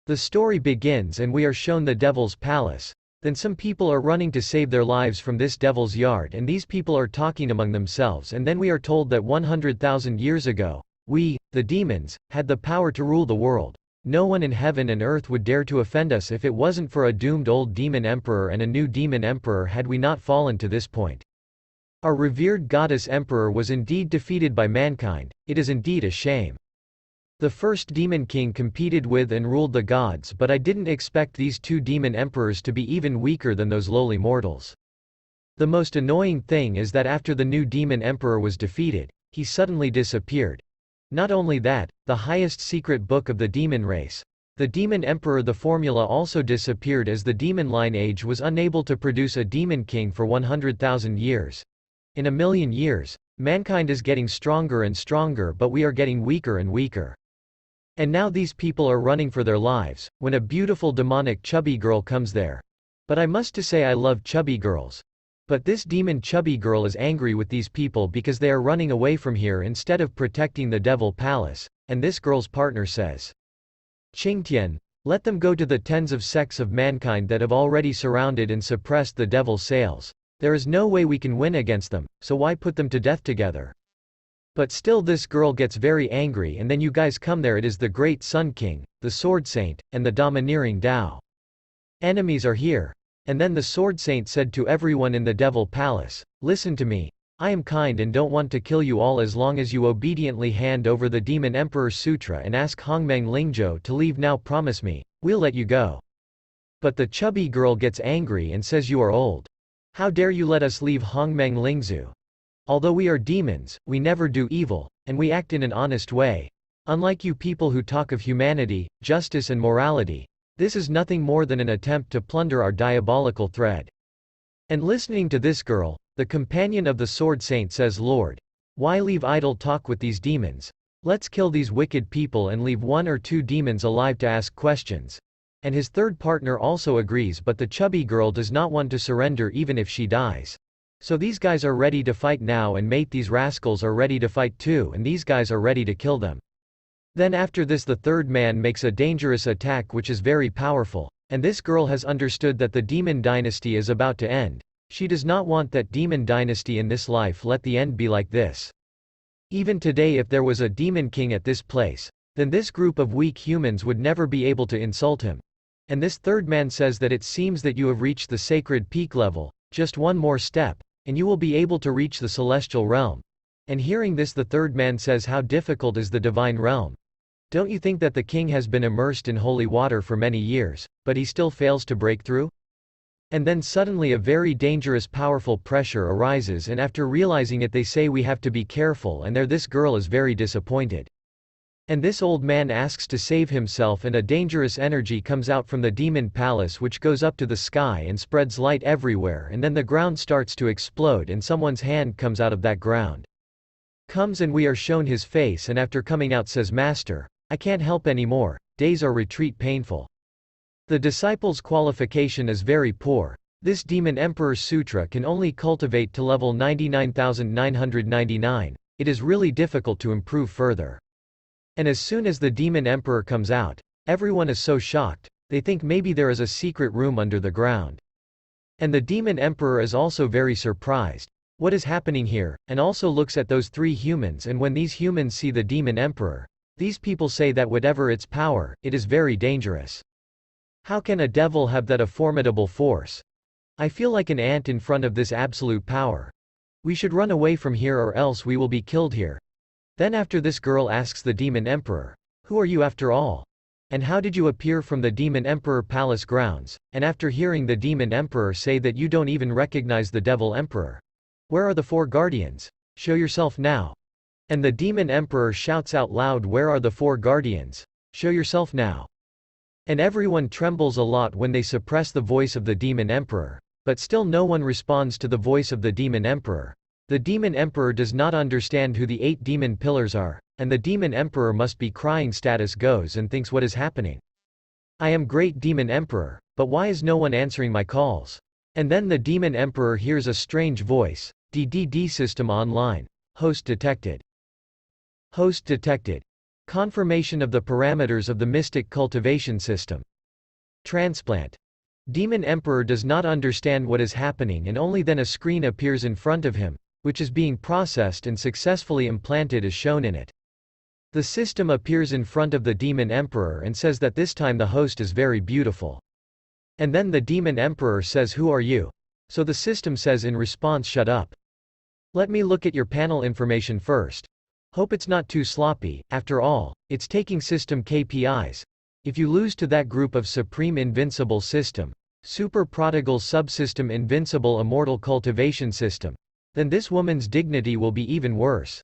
The story begins and we are shown the devil's palace. Then some people are running to save their lives from this devil's yard, and these people are talking among themselves, and then we are told that 100,000 years ago, we, the demons, had the power to rule the world. No one in heaven and earth would dare to offend us if it wasn't for a doomed old demon emperor and a new demon emperor had we not fallen to this point. Our revered goddess emperor was indeed defeated by mankind. It is indeed a shame. The first demon king competed with and ruled the gods, but I didn't expect these two demon emperors to be even weaker than those lowly mortals. The most annoying thing is that after the new demon emperor was defeated, he suddenly disappeared. Not only that, the highest secret book of the demon race, the demon emperor, the formula, also disappeared as the demon lineage was unable to produce a demon king for 100,000 years. In a million years, mankind is getting stronger and stronger, but we are getting weaker and weaker. And now these people are running for their lives, when a beautiful demonic chubby girl comes there. But I must to say I love chubby girls. But this demon chubby girl is angry with these people because they are running away from here instead of protecting the devil palace, and this girl's partner says, Cangtian, let them go to the tens of sects of mankind that have already surrounded and suppressed the devil's sails. There is no way we can win against them, so why put them to death together? But still this girl gets very angry, and then you guys come there. It is the great Sun King, the Sword Saint, and the domineering Tao. Enemies are here. And then the Sword Saint said to everyone in the Devil Palace, listen to me. I am kind and don't want to kill you all as long as you obediently hand over the Demon Emperor Sutra and ask Hongmeng Lingzhou to leave now. Promise me, we'll let you go. But the chubby girl gets angry and says, you are old. How dare you let us leave Hongmeng Lingzhou? Although we are demons, we never do evil, and we act in an honest way. Unlike you people who talk of humanity, justice and morality, this is nothing more than an attempt to plunder our diabolical thread. And listening to this girl, the companion of the Sword Saint says, Lord, why leave idle talk with these demons? Let's kill these wicked people and leave one or two demons alive to ask questions. And his third partner also agrees, but the chubby girl does not want to surrender even if she dies. So these guys are ready to fight now, and mate, these rascals are ready to fight too, and these guys are ready to kill them. Then after this the third man makes a dangerous attack which is very powerful, and this girl has understood that the demon dynasty is about to end. She does not want that demon dynasty in this life. Let the end be like this. Even today if there was a demon king at this place, then this group of weak humans would never be able to insult him. And this third man says that it seems that you have reached the sacred peak level, just one more step, and you will be able to reach the celestial realm. And hearing this the third man says, how difficult is the divine realm? Don't you think that the king has been immersed in holy water for many years, but he still fails to break through? And then suddenly a very dangerous powerful pressure arises, and after realizing it they say we have to be careful, and there this girl is very disappointed. And this old man asks to save himself, and a dangerous energy comes out from the demon palace which goes up to the sky and spreads light everywhere, and then the ground starts to explode and someone's hand comes out of that ground. Comes and we are shown his face, and after coming out says, Master, I can't help anymore, days are retreat painful. The disciple's qualification is very poor. This Demon Emperor Sutra can only cultivate to level 99,999. It is really difficult to improve further. And as soon as the Demon Emperor comes out, everyone is so shocked, they think maybe there is a secret room under the ground. And the Demon Emperor is also very surprised. What is happening here? And also looks at those three humans, and when these humans see the Demon Emperor, these people say that whatever its power, it is very dangerous. How can a devil have that a formidable force? I feel like an ant in front of this absolute power. We should run away from here or else we will be killed here. Then after this girl asks the Demon Emperor, who are you after all? And how did you appear from the Demon Emperor palace grounds? And after hearing the Demon Emperor say that you don't even recognize the Devil Emperor. Where are the four guardians? Show yourself now. And the Demon Emperor shouts out loud, where are the four guardians? Show yourself now. And everyone trembles a lot when they suppress the voice of the Demon Emperor. But still no one responds to the voice of the Demon Emperor. The Demon Emperor does not understand who the 8 demon pillars are, and the Demon Emperor must be crying status goes and thinks, what is happening? I am great Demon Emperor, but why is no one answering my calls? And then the Demon Emperor hears a strange voice, DDD system online. Host detected. Host detected. Confirmation of the parameters of the mystic cultivation system. Transplant. Demon Emperor does not understand what is happening, and only then a screen appears in front of him, which is being processed and successfully implanted as shown in it. The system appears in front of the Demon Emperor and says that this time the host is very beautiful. And then the Demon Emperor says, "Who are you?" So the system says in response, "Shut up. Let me look at your panel information first. Hope it's not too sloppy, after all, it's taking system KPIs. If you lose to that group of Supreme Invincible System, Super Prodigal Subsystem Invincible Immortal Cultivation System, then this woman's dignity will be even worse."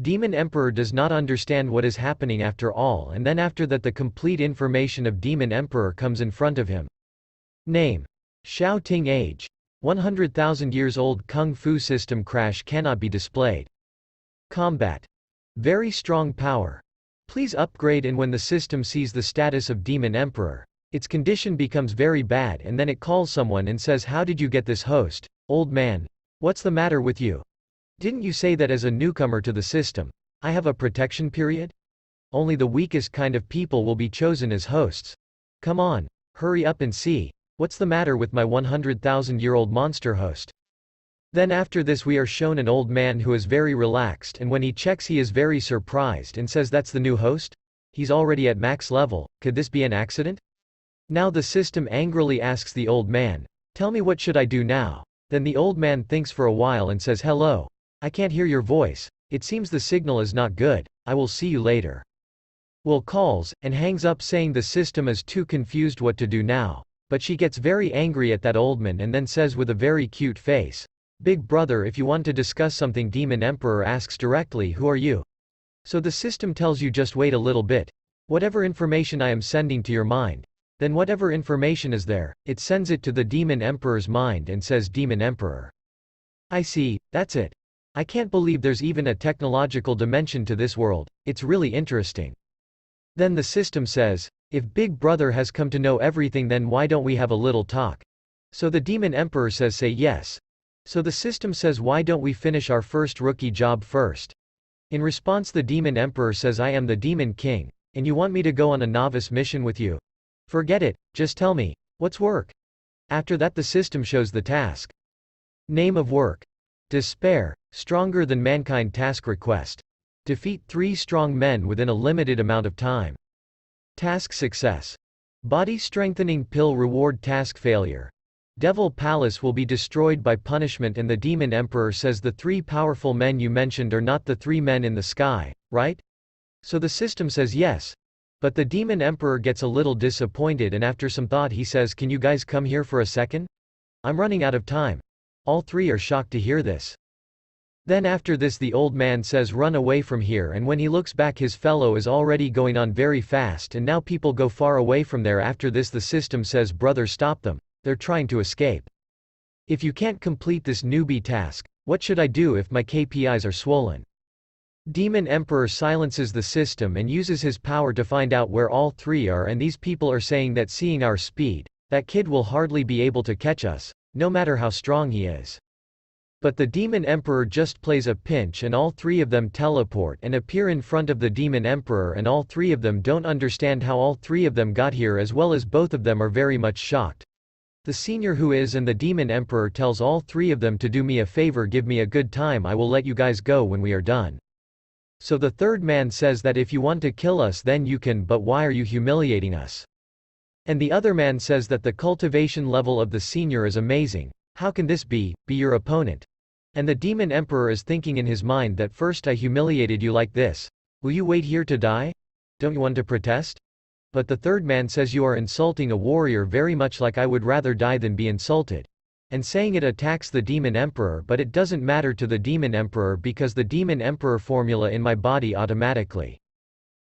Demon Emperor does not understand what is happening after all, and then after that the complete information of Demon Emperor comes in front of him. Name. Xiao Ting. Age. 100,000 years old. Kung Fu system crash cannot be displayed. Combat. Very strong power. Please upgrade. And when the system sees the status of Demon Emperor, its condition becomes very bad, and then it calls someone and says, "How did you get this host, old man? What's the matter with you? Didn't you say that as a newcomer to the system, I have a protection period? Only the weakest kind of people will be chosen as hosts. Come on, hurry up and see. What's the matter with my 100,000-year-old monster host?" Then after this we are shown an old man who is very relaxed, and when he checks he is very surprised and says, "That's the new host? He's already at max level, could this be an accident?" Now the system angrily asks the old man, "Tell me, what should I do now?" Then the old man thinks for a while and says, "Hello. I can't hear your voice. It seems the signal is not good. I will see you later." Will calls, and hangs up saying the system is too confused what to do now. But she gets very angry at that old man and then says with a very cute face, "Big brother, if you want to discuss something." Demon Emperor asks directly, "Who are you?" So the system tells you, "Just wait a little bit. Whatever information I am sending to your mind, then whatever information is there, it sends it to the Demon Emperor's mind and says, 'Demon Emperor. I see, that's it. I can't believe there's even a technological dimension to this world, it's really interesting.'" Then the system says, "If Big Brother has come to know everything, then why don't we have a little talk?" So the Demon Emperor says, "Say yes." So the system says, "Why don't we finish our first rookie job first?" In response the Demon Emperor says, "I am the Demon King, and you want me to go on a novice mission with you? Forget it, just tell me, what's work?" After that the system shows the task. Name of work. Despair, Stronger Than Mankind Task Request. Defeat 3 strong men within a limited amount of time. Task success. Body strengthening pill reward. Task failure. Devil Palace will be destroyed by punishment, and the Demon Emperor says, "The 3 powerful men you mentioned are not the 3 men in the sky, right?" So the system says yes. But the Demon Emperor gets a little disappointed, and after some thought he says, "Can you guys come here for a second? I'm running out of time." All 3 are shocked to hear this. Then after this the old man says, "Run away from here," and when he looks back his fellow is already going on very fast, and now people go far away from there. After this the system says, "Brother, stop them. They're trying to escape. If you can't complete this newbie task, what should I do if my KPIs are swollen?" Demon Emperor silences the system and uses his power to find out where all 3 are, and these people are saying that seeing our speed, that kid will hardly be able to catch us, no matter how strong he is. But the Demon Emperor just plays a pinch and all 3 of them teleport and appear in front of the Demon Emperor, and all 3 of them don't understand how all 3 of them got here, as well as both of them are very much shocked. The senior who is and the Demon Emperor tells all 3 of them to do me a favor, give me a good time, I will let you guys go when we are done. So the third man says that if you want to kill us then you can, but why are you humiliating us? And the other man says that the cultivation level of the senior is amazing. How can this be your opponent? And the Demon Emperor is thinking in his mind that first I humiliated you like this. Will you wait here to die? Don't you want to protest? But the third man says, you are insulting a warrior very much, like I would rather die than be insulted. And saying it attacks the Demon Emperor, but it doesn't matter to the Demon Emperor because the Demon Emperor formula in my body automatically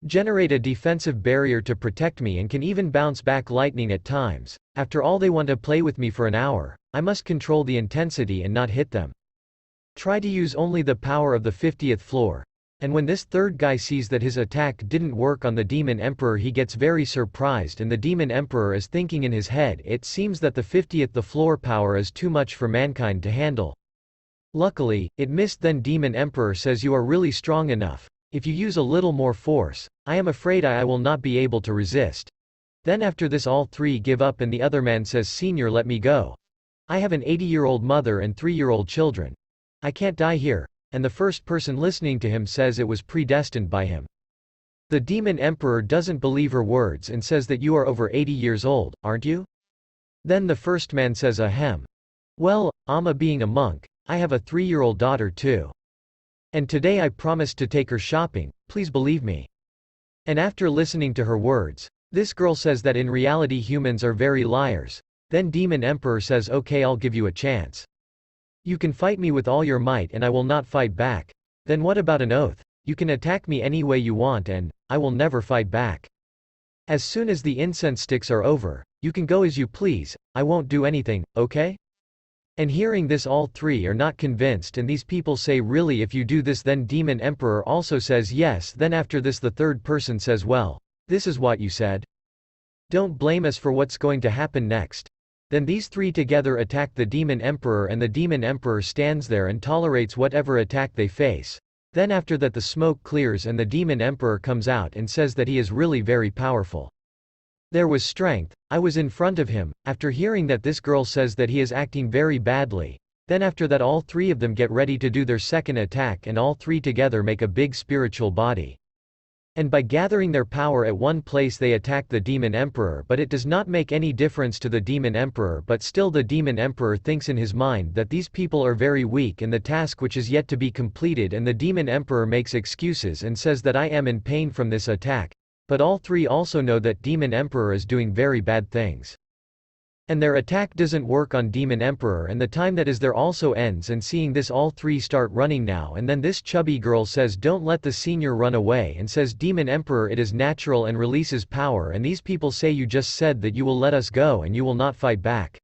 generate a defensive barrier to protect me and can even bounce back lightning at times. After all, they want to play with me for an hour. I must control the intensity and not hit them. Try to use only the power of the 50th floor. And when this third guy sees that his attack didn't work on the Demon Emperor, he gets very surprised, and the Demon Emperor is thinking in his head, it seems that the 50th floor power is too much for mankind to handle. Luckily, it missed. Then Demon Emperor says, you are really strong enough. If you use a little more force, I am afraid I will not be able to resist. Then after this all three give up and the other man says, Senior, let me go. I have an 80-year-old mother and 3-year-old children. I can't die here. And the first person listening to him says it was predestined by him. The demon emperor doesn't believe her words and says that you are over 80 years old, aren't you? Then the first man says, ahem. Well, Amma being a monk, I have a 3-year-old daughter too. And today I promised to take her shopping, please believe me. And after listening to her words, this girl says that in reality humans are very liars. Then Demon Emperor says, okay, I'll give you a chance. You can fight me with all your might and I will not fight back. Then what about an oath? You can attack me any way you want and I will never fight back. As soon as the incense sticks are over, you can go as you please, I won't do anything, okay? And hearing this all three are not convinced and these people say, really, if you do this? Then Demon Emperor also says yes. Then after this the third person says, well, this is what you said. Don't blame us for what's going to happen next. Then these three together attack the Demon Emperor and the Demon Emperor stands there and tolerates whatever attack they face. Then after that the smoke clears and the Demon Emperor comes out and says that he is really very powerful. There was strength, I was in front of him. After hearing that, this girl says that he is acting very badly. Then after that all three of them get ready to do their second attack and all three together make a big spiritual body. And by gathering their power at one place they attack the Demon Emperor, but it does not make any difference to the Demon Emperor, but still the Demon Emperor thinks in his mind that these people are very weak in the task which is yet to be completed, and the Demon Emperor makes excuses and says that I am in pain from this attack. But all three also know that Demon Emperor is doing very bad things. And their attack doesn't work on Demon Emperor and the time that is there also ends, and seeing this all three start running now, and then this chubby girl says, don't let the senior run away, and says, Demon Emperor, it is natural, and releases power, and these people say, you just said that you will let us go and you will not fight back.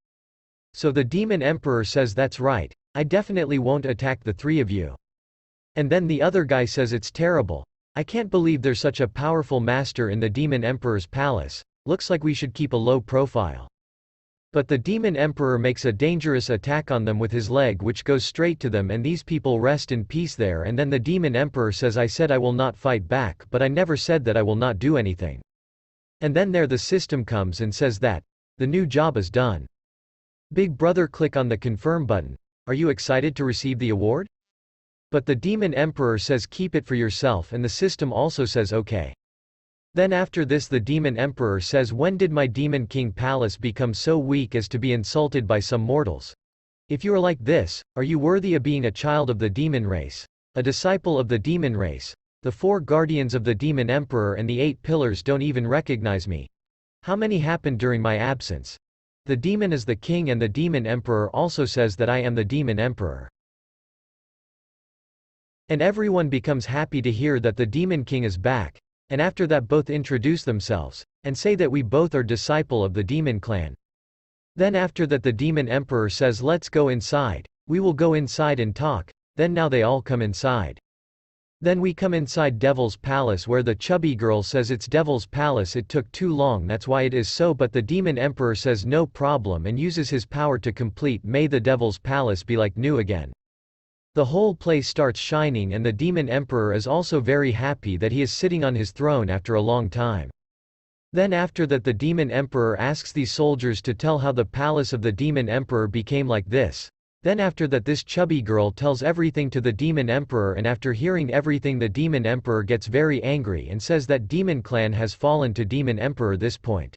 So the Demon Emperor says, that's right, I definitely won't attack the three of you. And then the other guy says, it's terrible. I can't believe there's such a powerful master in the Demon Emperor's palace, looks like we should keep a low profile. But the Demon Emperor makes a dangerous attack on them with his leg which goes straight to them, and these people rest in peace there, and then the Demon Emperor says, I said I will not fight back, but I never said that I will not do anything. And then there the system comes and says that the new job is done. Big brother, click on the confirm button. Are you excited to receive the award? But the Demon Emperor says, keep it for yourself, and the system also says okay. Then after this the Demon Emperor says, when did my Demon King palace become so weak as to be insulted by some mortals? If you are like this, are you worthy of being a child of the demon race? A disciple of the demon race? The 4 guardians of the Demon Emperor and the 8 pillars don't even recognize me. How many happened during my absence? The demon is the king, and the Demon Emperor also says that I am the Demon Emperor. And everyone becomes happy to hear that the Demon King is back, and after that both introduce themselves, and say that we both are disciple of the demon clan. Then after that the Demon Emperor says, let's go inside, we will go inside and talk. Then now they all come inside. Then we come inside Devil's Palace, where the chubby girl says it's Devil's Palace, it took too long, that's why it is so, but the Demon Emperor says no problem and uses his power to complete, may the Devil's Palace be like new again. The whole place starts shining, and the Demon Emperor is also very happy that he is sitting on his throne after a long time. Then after that the Demon Emperor asks these soldiers to tell how the palace of the Demon Emperor became like this. Then after that this chubby girl tells everything to the Demon Emperor, and after hearing everything the Demon Emperor gets very angry and says that Demon Clan has fallen to Demon Emperor this point.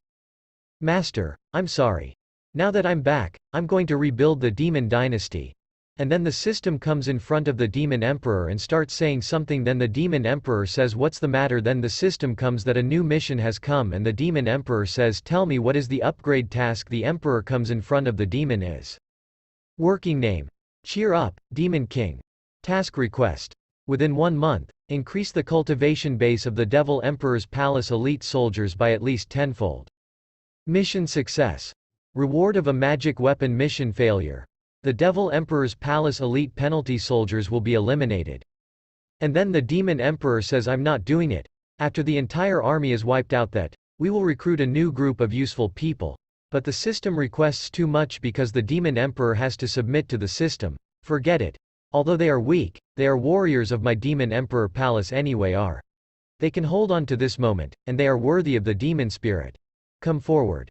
Master, I'm sorry. Now that I'm back, I'm going to rebuild the Demon Dynasty. And then the system comes in front of the Demon Emperor and starts saying something, then the Demon Emperor says, what's the matter? Then the system comes that a new mission has come, and the Demon Emperor says, tell me what is the upgrade task. The Emperor comes in front of the demon is. Working name. Cheer up, Demon King. Task request. Within 1 month, increase the cultivation base of the Devil Emperor's palace elite soldiers by at least 10-fold. Mission success. Reward of a magic weapon. Mission failure. The Devil Emperor's palace elite penalty soldiers will be eliminated. And then the Demon Emperor says, I'm not doing it. After the entire army is wiped out, that we will recruit a new group of useful people. But the system requests too much because the Demon Emperor has to submit to the system. Forget it. Although they are weak, they are warriors of my Demon Emperor Palace anyway are. They can hold on to this moment, and they are worthy of the demon spirit. Come forward.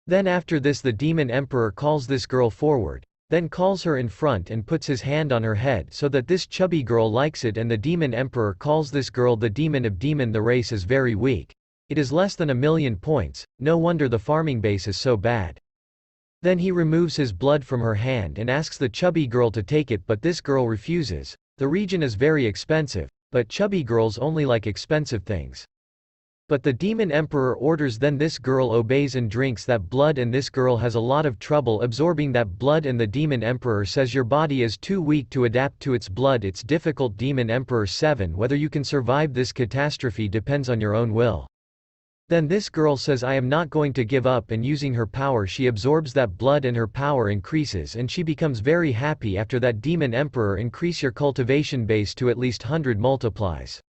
Then after this the Demon Emperor calls this girl forward, then calls her in front and puts his hand on her head so that this chubby girl likes it, and the Demon Emperor calls this girl the Demon of Demon. The race is very weak. It is less than 1,000,000 points, no wonder the farming base is so bad. Then he removes his blood from her hand and asks the chubby girl to take it, but this girl refuses. The region is very expensive, but chubby girls only like expensive things. But the Demon Emperor orders, then this girl obeys and drinks that blood, and this girl has a lot of trouble absorbing that blood, and the Demon Emperor says your body is too weak to adapt to its blood, it's difficult. Demon Emperor 7 Whether you can survive this catastrophe depends on your own will. Then this girl says I am not going to give up, and using her power she absorbs that blood and her power increases and she becomes very happy. After that Demon Emperor increase your cultivation base to at least 100 multiplies.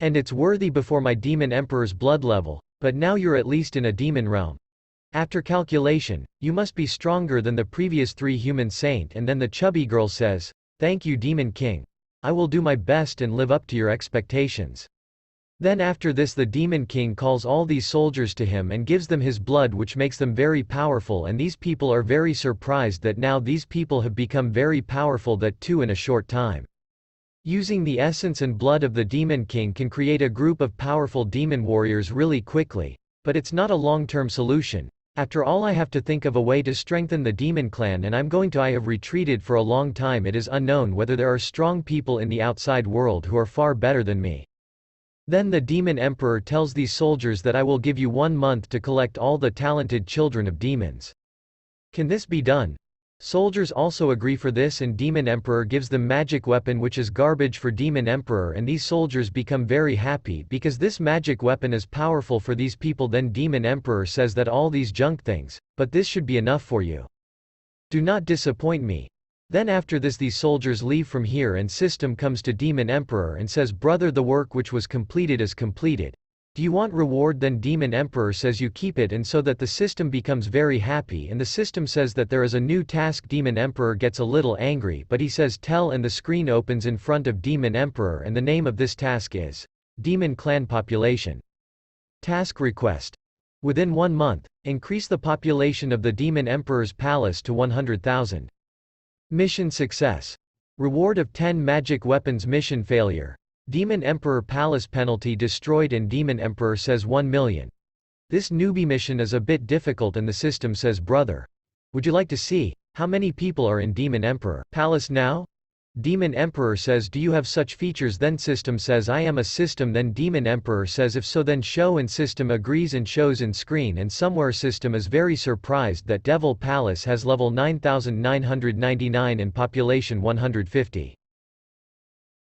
And it's worthy before my Demon Emperor's blood level, but now you're at least in a demon realm. After calculation, you must be stronger than the previous 3 human saint. And then the chubby girl says, thank you Demon King. I will do my best and live up to your expectations. Then after this the Demon King calls all these soldiers to him and gives them his blood, which makes them very powerful, and these people are very surprised that now these people have become very powerful, that too in a short time. Using the essence and blood of the Demon King can create a group of powerful demon warriors really quickly, but it's not a long-term solution. After all, I have to think of a way to strengthen the demon clan, and I have retreated for a long time. It is unknown whether there are strong people in the outside world who are far better than me. Then the Demon Emperor tells these soldiers that I will give you 1 month to collect all the talented children of demons. Can this be done? Soldiers also agree for this, and Demon Emperor gives them magic weapon, which is garbage for Demon Emperor, and these soldiers become very happy because this magic weapon is powerful for these people. Then Demon Emperor says that all these junk things, but this should be enough for you. Do not disappoint me. Then after this these soldiers leave from here, and System comes to Demon Emperor and says, brother, the work which was completed is completed. Do you want reward? Then Demon Emperor says you keep it, and so that the System becomes very happy, and the System says that there is a new task. Demon Emperor gets a little angry, but he says tell, and the screen opens in front of Demon Emperor, and the name of this task is Demon Clan Population. Task request. Within 1 month, increase the population of the Demon Emperor's palace to 100,000. Mission success. Reward of 10 magic weapons. Mission failure. Demon Emperor Palace penalty destroyed, and Demon Emperor says 1 million. This newbie mission is a bit difficult, and the System says, brother, would you like to see how many people are in Demon Emperor Palace now? Demon Emperor says, do you have such features? Then System says, I am a System. Then Demon Emperor says, if so then show, and System agrees and shows in screen, and somewhere System is very surprised that Devil Palace has level 9999 and population 150.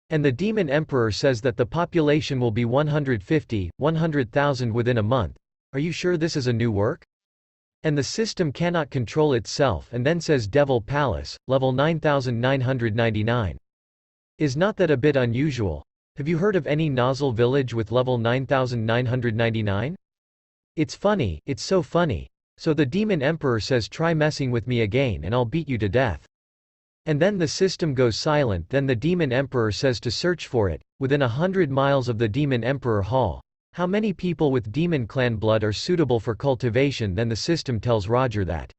And the Demon Emperor says that the population will be 100,000 within a month. Are you sure this is a new work? And the System cannot control itself, and then says Devil Palace, level 9999. Is not that a bit unusual? Have you heard of any nozzle village with level 9999? It's funny, it's so funny. So the Demon Emperor says try messing with me again and I'll beat you to death. And then the System goes silent. Then the Demon Emperor says to search for it, within 100 miles of the Demon Emperor Hall. How many people with Demon Clan blood are suitable for cultivation? Then the System tells Roger that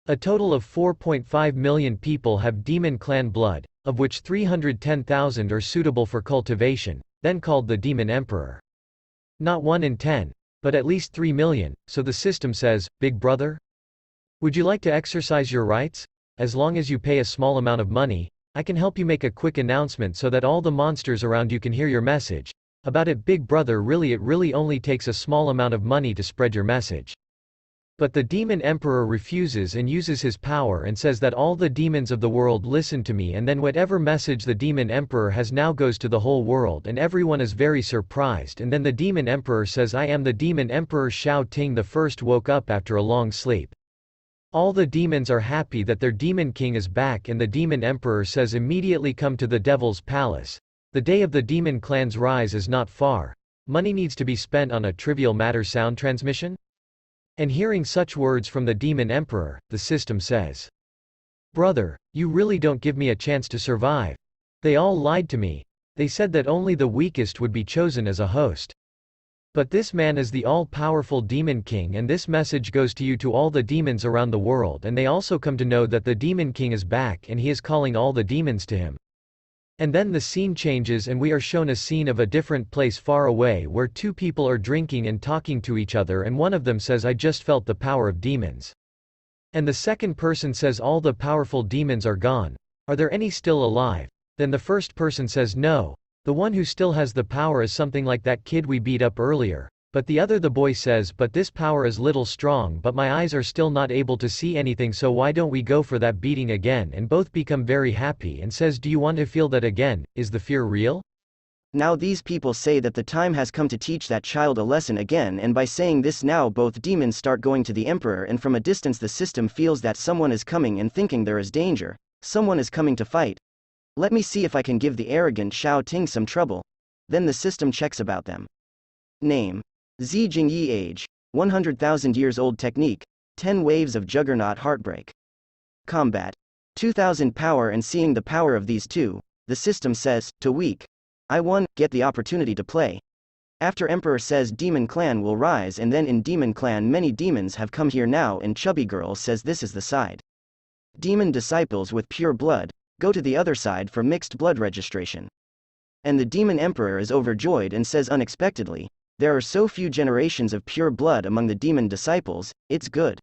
a total of 4.5 million people have Demon Clan blood, of which 310,000 are suitable for cultivation, then called the Demon Emperor. Not 1 in 10, but at least 3 million, so the System says, Big Brother? Would you like to exercise your rights? As long as you pay a small amount of money, I can help you make a quick announcement so that all the monsters around you can hear your message. About it, Big Brother, it really only takes a small amount of money to spread your message. But the Demon Emperor refuses and uses his power and says that all the demons of the world listen to me, and then whatever message the Demon Emperor has now goes to the whole world, and everyone is very surprised. And then the Demon Emperor says, I am the Demon Emperor Xiao Ting the first, woke up after a long sleep. All the demons are happy that their Demon King is back, and the Demon Emperor says immediately come to the Devil's Palace. The day of the Demon Clan's rise is not far. Money needs to be spent on a trivial matter. Sound transmission? And hearing such words from the Demon Emperor, the System says, Brother, you really don't give me a chance to survive. They all lied to me. They said that only the weakest would be chosen as a host. But this man is the all-powerful Demon King, and this message goes to you, to all the demons around the world, and they also come to know that the Demon King is back and he is calling all the demons to him. And then the scene changes and we are shown a scene of a different place far away where two people are drinking and talking to each other, and one of them says, I just felt the power of demons. And the second person says, all the powerful demons are gone. Are there any still alive? Then the first person says, no. The one who still has the power is something like that kid we beat up earlier. But the boy says, but this power is little strong, but my eyes are still not able to see anything, so why don't we go for that beating again? And both become very happy and says, do you want to feel that again? Is the fear real? Now these people say that the time has come to teach that child a lesson again, and by saying this now both demons start going to the emperor, and from a distance the system feels that someone is coming and thinking there is danger. Someone is coming to fight. Let me see if I can give the arrogant Xiao Ting some trouble. Then the system checks about them. Name: Zi Jingyi. Age: 100,000 years old. Technique: 10 waves of juggernaut heartbreak. Combat: 2000 power. And seeing the power of these two, the system says, to weak. I won, get the opportunity to play. After Emperor says Demon Clan will rise, and then in Demon Clan many demons have come here now, and Chubby Girl says this is the side. Demon disciples with pure blood, go to the other side for mixed blood registration. And the Demon Emperor is overjoyed and says unexpectedly, there are so few generations of pure blood among the demon disciples, it's good.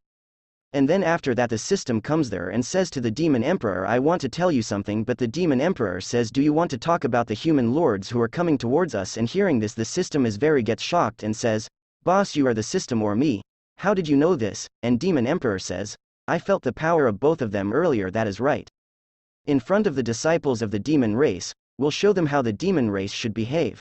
And then after that the system comes there and says to the Demon Emperor, I want to tell you something, but the Demon Emperor says, do you want to talk about the human lords who are coming towards us? And hearing this the system gets shocked and says, boss, you are the system or me? How did you know this? And Demon Emperor says, I felt the power of both of them earlier, that is right. In front of the disciples of the demon race, we'll show them how the demon race should behave.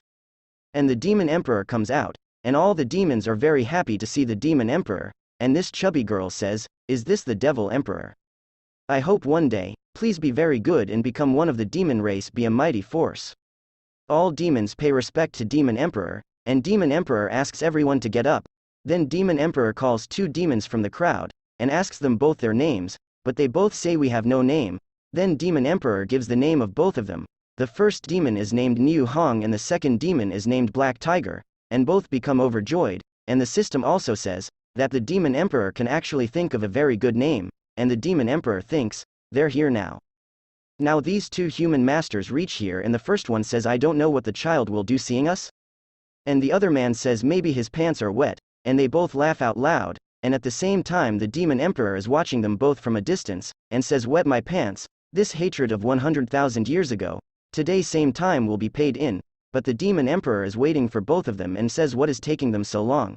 And the Demon Emperor comes out, and all the demons are very happy to see the Demon Emperor, and this Chubby Girl says, is this the Devil Emperor? I hope one day, please be very good and become one of the demon race, be a mighty force. All demons pay respect to Demon Emperor, and Demon Emperor asks everyone to get up. Then Demon Emperor calls two demons from the crowd, and asks them both their names, but they both say we have no name. Then Demon Emperor gives the name of both of them. The first demon is named Niu Hong and the second demon is named Black Tiger, and both become overjoyed, and the system also says that the Demon Emperor can actually think of a very good name, and the Demon Emperor thinks, they're here now. Now these two human masters reach here, and the first one says, I don't know what the child will do seeing us? And the other man says maybe his pants are wet, and they both laugh out loud, and at the same time the Demon Emperor is watching them both from a distance, and says, wet my pants, this hatred of 100,000 years ago. Today same time will be paid in, but the Demon Emperor is waiting for both of them and says, what is taking them so long?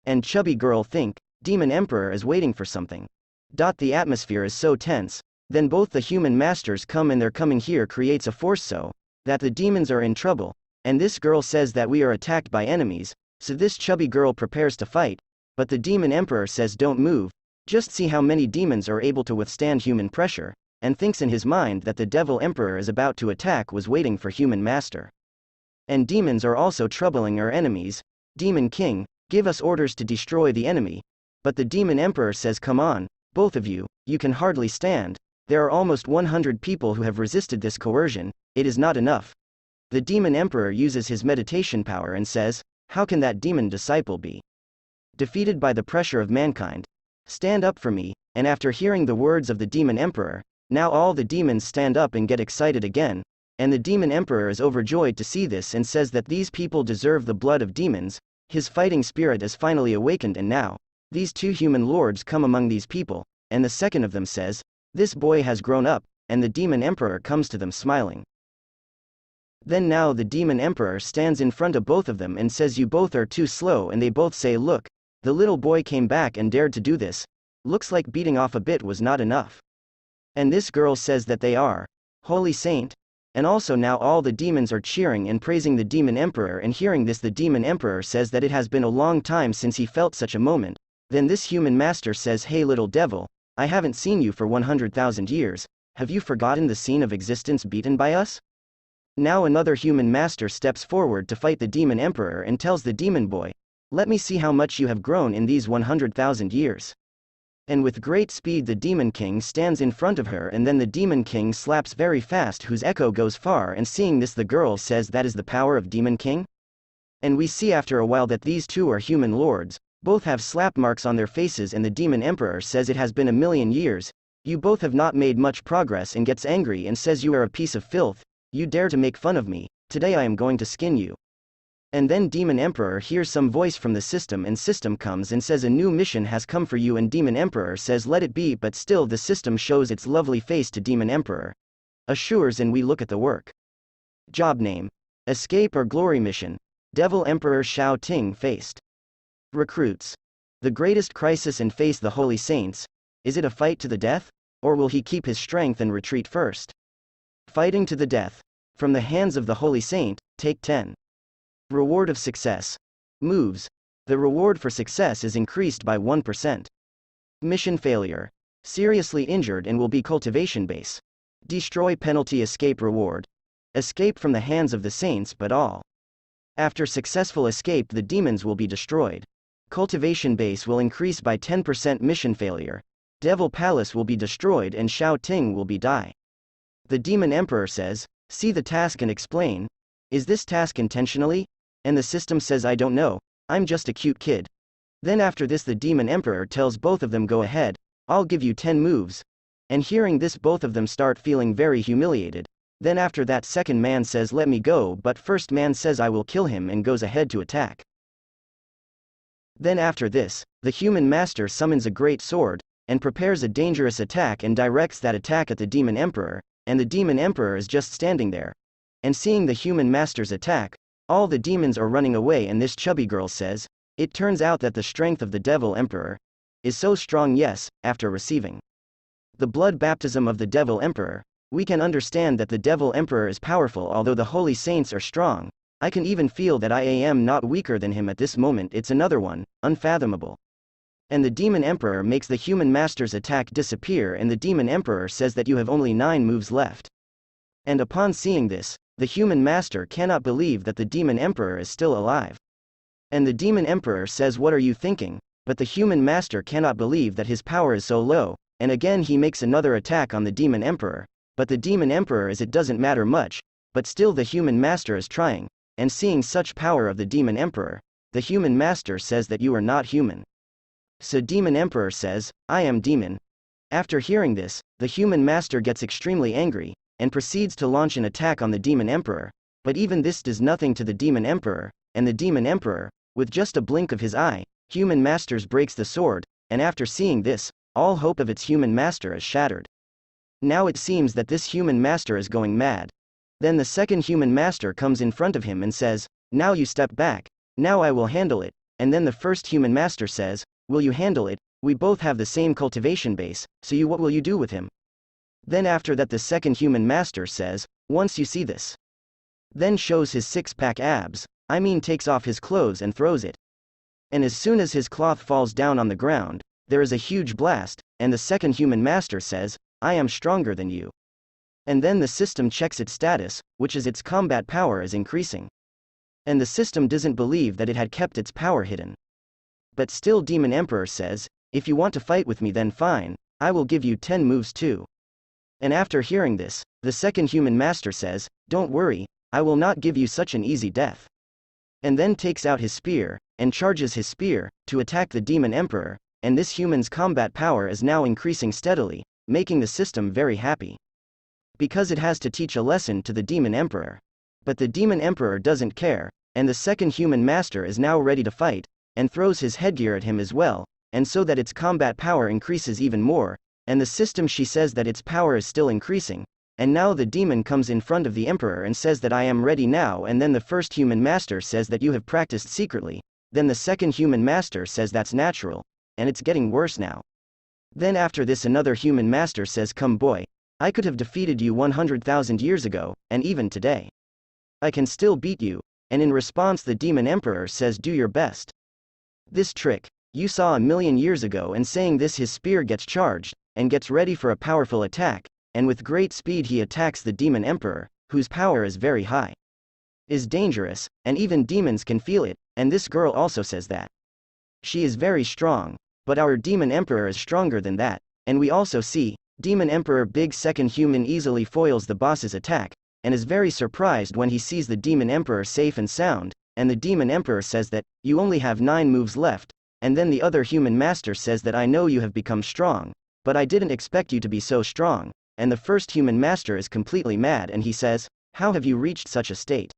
And Chubby Girl think, Demon Emperor is waiting for something. The atmosphere is so tense. Then both the human masters come, and their coming here creates a force so that the demons are in trouble, and this girl says that we are attacked by enemies, so this Chubby Girl prepares to fight, but the Demon Emperor says don't move, just see how many demons are able to withstand human pressure, and thinks in his mind that the Devil Emperor is about to attack, was waiting for human master. And demons are also troubling our enemies. Demon King, give us orders to destroy the enemy. But the Demon Emperor says, come on, both of you, you can hardly stand. There are almost 100 people who have resisted this coercion, it is not enough. The Demon Emperor uses his meditation power and says, how can that demon disciple be defeated by the pressure of mankind? Stand up for me. And after hearing the words of the Demon Emperor, now all the demons stand up and get excited again, and the Demon Emperor is overjoyed to see this and says that these people deserve the blood of demons. His fighting spirit is finally awakened, and now these two human lords come among these people, and the second of them says, this boy has grown up, and the Demon Emperor comes to them smiling. Then now the Demon Emperor stands in front of both of them and says, you both are too slow, and they both say, look, the little boy came back and dared to do this, looks like beating off a bit was not enough. And this girl says that they are holy saint. And also now all the demons are cheering and praising the Demon Emperor, and hearing this the Demon Emperor says that it has been a long time since he felt such a moment. Then this human master says, hey little devil, I haven't seen you for 100,000 years, have you forgotten the scene of existence beaten by us? Now another human master steps forward to fight the Demon Emperor and tells the demon boy, let me see how much you have grown in these 100,000 years. And with great speed the Demon King stands in front of her, and then the Demon King slaps very fast, whose echo goes far, and seeing this the girl says, that is the power of Demon King? And we see after a while that these two are human lords, both have slap marks on their faces, and the Demon Emperor says it has been 1,000,000 years, you both have not made much progress, and gets angry and says, you are a piece of filth, you dare to make fun of me, today I am going to skin you. And then Demon Emperor hears some voice from the system, and system comes and says, a new mission has come for you, and Demon Emperor says, let it be, but still the system shows its lovely face to Demon Emperor. Assures, and we look at the work. Job name. Escape or Glory Mission. Devil Emperor Xiao Ting faced. Recruits. The greatest crisis and face the holy saints. Is it a fight to the death? Or will he keep his strength and retreat first? Fighting to the death. From the hands of the holy saint, take 10. Reward of success. Moves. The reward for success is increased by 1%. Mission failure. Seriously injured and will be cultivation base. Destroy penalty escape reward. Escape from the hands of the saints, but all. After successful escape the demons will be destroyed. Cultivation base will increase by 10%. Mission failure. Devil palace will be destroyed and Xiao Ting will be die. The Demon Emperor says, see the task and explain. Is this task intentionally? And the system says, I don't know, I'm just a cute kid. Then after this the Demon Emperor tells both of them, go ahead, I'll give you 10 moves. And hearing this both of them start feeling very humiliated. Then after that second man says, let me go, but first man says, I will kill him, and goes ahead to attack. Then after this, the human master summons a great sword, and prepares a dangerous attack and directs that attack at the Demon Emperor, and the Demon Emperor is just standing there. And seeing the human master's attack, all the demons are running away, and this chubby girl says, it turns out that the strength of the Devil Emperor is so strong. Yes, after receiving the blood baptism of the Devil Emperor, we can understand that the Devil Emperor is powerful. Although the holy saints are strong, I can even feel that I am not weaker than him at this moment. It's another one, unfathomable. And the Demon Emperor makes the human master's attack disappear, and the Demon Emperor says that you have only 9 moves left. And upon seeing this, the human master cannot believe that the Demon Emperor is still alive. And the Demon Emperor says, what are you thinking? But the human master cannot believe that his power is so low, and again he makes another attack on the Demon Emperor, but the Demon Emperor is, it doesn't matter much, but still the human master is trying, and seeing such power of the Demon Emperor, the human master says that you are not human. So Demon Emperor says, I am demon. After hearing this, the human master gets extremely angry, and proceeds to launch an attack on the Demon Emperor, but even this does nothing to the Demon Emperor, and the Demon Emperor, with just a blink of his eye, human masters breaks the sword, and after seeing this, all hope of its human master is shattered. Now it seems that this human master is going mad. Then the second human master comes in front of him and says, now you step back, now I will handle it, and then the first human master says, will you handle it? We both have the same cultivation base, so what will you do with him? Then after that the second human master says, once you see this. Then shows his 6-pack abs, takes off his clothes and throws it. And as soon as his cloth falls down on the ground, there is a huge blast, and the second human master says, I am stronger than you. And then the system checks its status, which is its combat power is increasing. And the system doesn't believe that it had kept its power hidden. But still Demon Emperor says, if you want to fight with me then fine, I will give you 10 moves too. And after hearing this, the second human master says, don't worry, I will not give you such an easy death. And then takes out his spear, and charges his spear, to attack the Demon Emperor, and this human's combat power is now increasing steadily, making the system very happy. Because it has to teach a lesson to the Demon Emperor. But the Demon Emperor doesn't care, and the second human master is now ready to fight, and throws his headgear at him as well, and so that its combat power increases even more, and the system she says that its power is still increasing, and now the demon comes in front of the emperor and says that I am ready now, and then the first human master says that you have practiced secretly, then the second human master says that's natural, and it's getting worse now. Then after this another human master says, come boy, I could have defeated you 100,000 years ago, and even today. I can still beat you, and in response the Demon Emperor says do your best. This trick, you saw 1,000,000 years ago, and saying this his spear gets charged, and gets ready for a powerful attack, and with great speed he attacks the Demon Emperor, whose power is very high. Is dangerous, and even demons can feel it, and this girl also says that she is very strong, but our Demon Emperor is stronger than that. And we also see, Demon Emperor Big Second Human easily foils the boss's attack, and is very surprised when he sees the Demon Emperor safe and sound, and the Demon Emperor says that, you only have 9 moves left, and then the other human master says that I know you have become strong, but I didn't expect you to be so strong, and the first human master is completely mad and he says, how have you reached such a state?